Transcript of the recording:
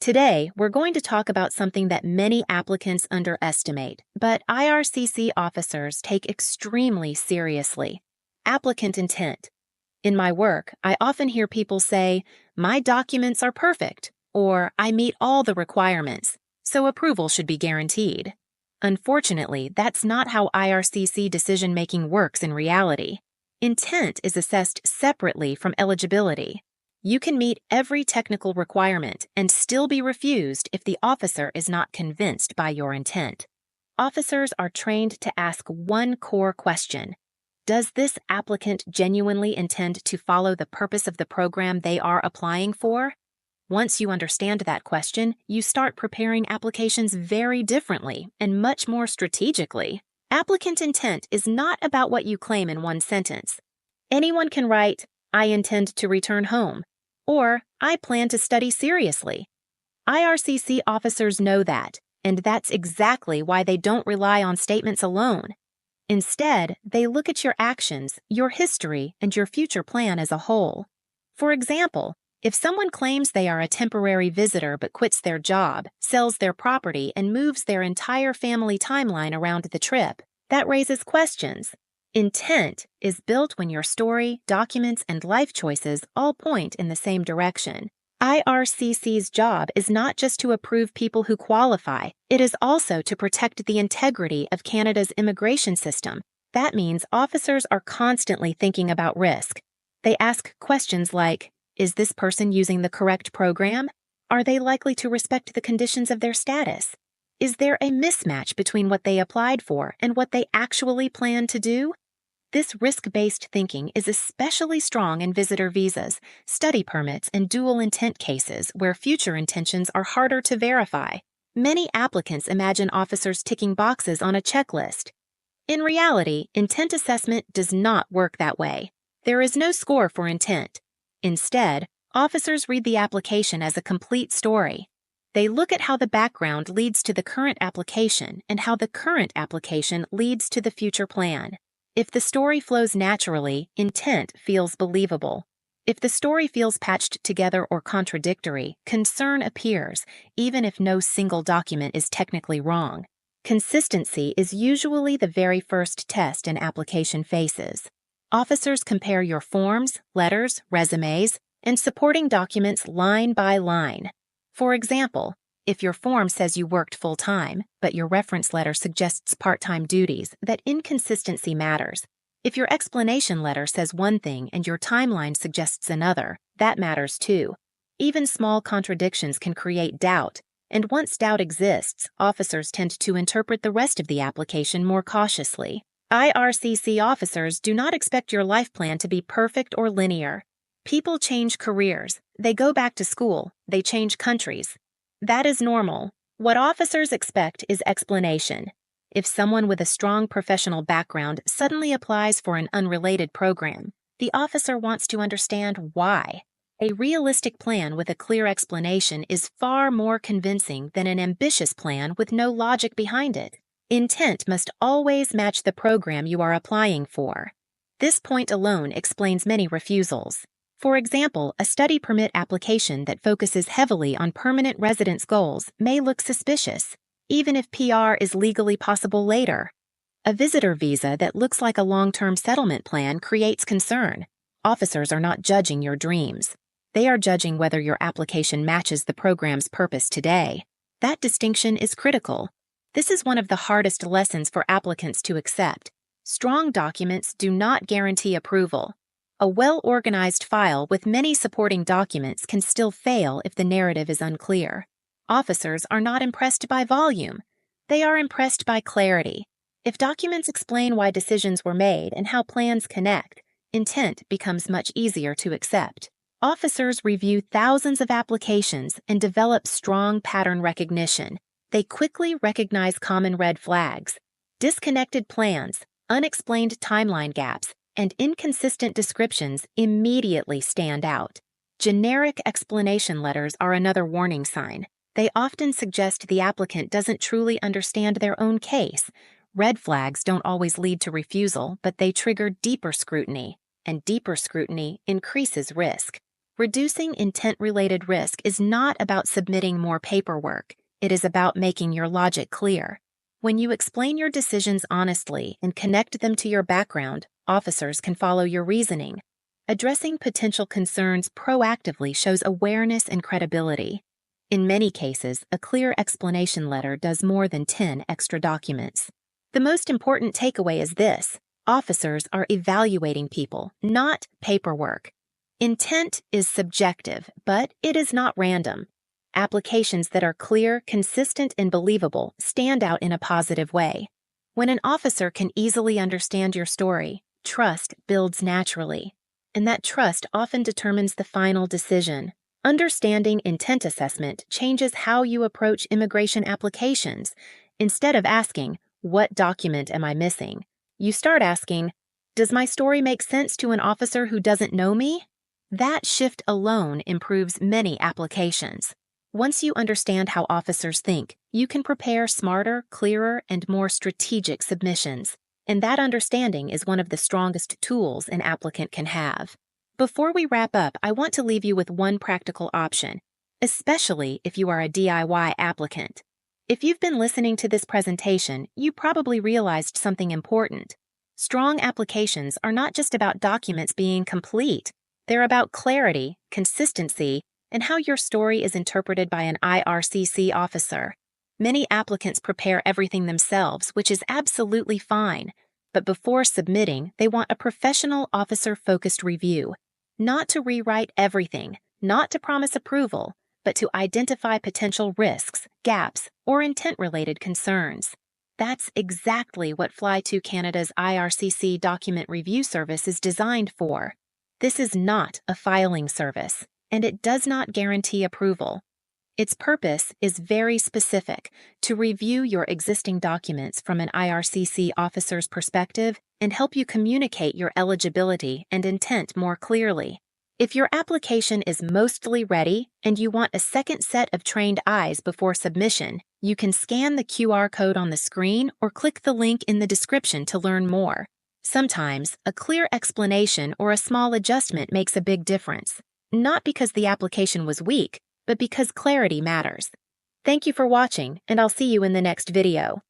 Today, we're going to talk about something that many applicants underestimate, but IRCC officers take extremely seriously: applicant intent. In my work, I often hear people say, "My documents are perfect," or "I meet all the requirements, so approval should be guaranteed." Unfortunately, that's not how IRCC decision-making works in reality. Intent is assessed separately from eligibility. You can meet every technical requirement and still be refused if the officer is not convinced by your intent. Officers are trained to ask one core question: does this applicant genuinely intend to follow the purpose of the program they are applying for? Once you understand that question, you start preparing applications very differently and much more strategically. Applicant intent is not about what you claim in one sentence. Anyone can write, "I intend to return home," or "I plan to study seriously." IRCC officers know that, and that's exactly why they don't rely on statements alone. Instead, they look at your actions, your history, and your future plan as a whole. For example, if someone claims they are a temporary visitor but quits their job, sells their property, and moves their entire family timeline around the trip, that raises questions. Intent is built when your story, documents, and life choices all point in the same direction. IRCC's job is not just to approve people who qualify, it is also to protect the integrity of Canada's immigration system. That means officers are constantly thinking about risk. They ask questions like, is this person using the correct program? Are they likely to respect the conditions of their status? Is there a mismatch between what they applied for and what they actually plan to do? This risk-based thinking is especially strong in visitor visas, study permits, and dual intent cases where future intentions are harder to verify. Many applicants imagine officers ticking boxes on a checklist. In reality, intent assessment does not work that way. There is no score for intent. Instead, officers read the application as a complete story. They look at how the background leads to the current application and how the current application leads to the future plan. If the story flows naturally, intent feels believable. If the story feels patched together or contradictory, concern appears, even if no single document is technically wrong. Consistency is usually the very first test an application faces. Officers compare your forms, letters, resumes, and supporting documents line by line. For example, if your form says you worked full-time, but your reference letter suggests part-time duties, that inconsistency matters. If your explanation letter says one thing and your timeline suggests another, that matters too. Even small contradictions can create doubt, and once doubt exists, officers tend to interpret the rest of the application more cautiously. IRCC officers do not expect your life plan to be perfect or linear. People change careers, they go back to school, they change countries. That is normal. What officers expect is explanation. If someone with a strong professional background suddenly applies for an unrelated program, the officer wants to understand why. A realistic plan with a clear explanation is far more convincing than an ambitious plan with no logic behind it. Intent must always match the program you are applying for. This point alone explains many refusals. For example, a study permit application that focuses heavily on permanent residence goals may look suspicious, even if PR is legally possible later. A visitor visa that looks like a long-term settlement plan creates concern. Officers are not judging your dreams. They are judging whether your application matches the program's purpose today. That distinction is critical. This is one of the hardest lessons for applicants to accept. Strong documents do not guarantee approval. A well-organized file with many supporting documents can still fail if the narrative is unclear. Officers are not impressed by volume. They are impressed by clarity. If documents explain why decisions were made and how plans connect, intent becomes much easier to accept. Officers review thousands of applications and develop strong pattern recognition. They quickly recognize common red flags. Disconnected plans, unexplained timeline gaps, and inconsistent descriptions immediately stand out. Generic explanation letters are another warning sign. They often suggest the applicant doesn't truly understand their own case. Red flags don't always lead to refusal, but they trigger deeper scrutiny, and deeper scrutiny increases risk. Reducing intent-related risk is not about submitting more paperwork. It is about making your logic clear. When you explain your decisions honestly and connect them to your background, officers can follow your reasoning. Addressing potential concerns proactively shows awareness and credibility. In many cases, a clear explanation letter does more than 10 extra documents. The most important takeaway is this: officers are evaluating people, not paperwork. Intent is subjective, but it is not random. Applications that are clear, consistent, and believable stand out in a positive way. When an officer can easily understand your story, trust builds naturally. And that trust often determines the final decision. Understanding intent assessment changes how you approach immigration applications. Instead of asking, "What document am I missing?" you start asking, "Does my story make sense to an officer who doesn't know me?" That shift alone improves many applications. Once you understand how officers think, you can prepare smarter, clearer, and more strategic submissions. And that understanding is one of the strongest tools an applicant can have. Before we wrap up, I want to leave you with one practical option, especially if you are a DIY applicant. If you've been listening to this presentation, you probably realized something important. Strong applications are not just about documents being complete. They're about clarity, consistency, and how your story is interpreted by an IRCC officer. Many applicants prepare everything themselves, which is absolutely fine. But before submitting, they want a professional officer-focused review. Not to rewrite everything, not to promise approval, but to identify potential risks, gaps, or intent-related concerns. That's exactly what Fly2 Canada's IRCC document review service is designed for. This is not a filing service, and it does not guarantee approval. Its purpose is very specific: to review your existing documents from an IRCC officer's perspective and help you communicate your eligibility and intent more clearly. If your application is mostly ready and you want a second set of trained eyes before submission, you can scan the QR code on the screen or click the link in the description to learn more. Sometimes, a clear explanation or a small adjustment makes a big difference, not because the application was weak, but because clarity matters. Thank you for watching, and I'll see you in the next video.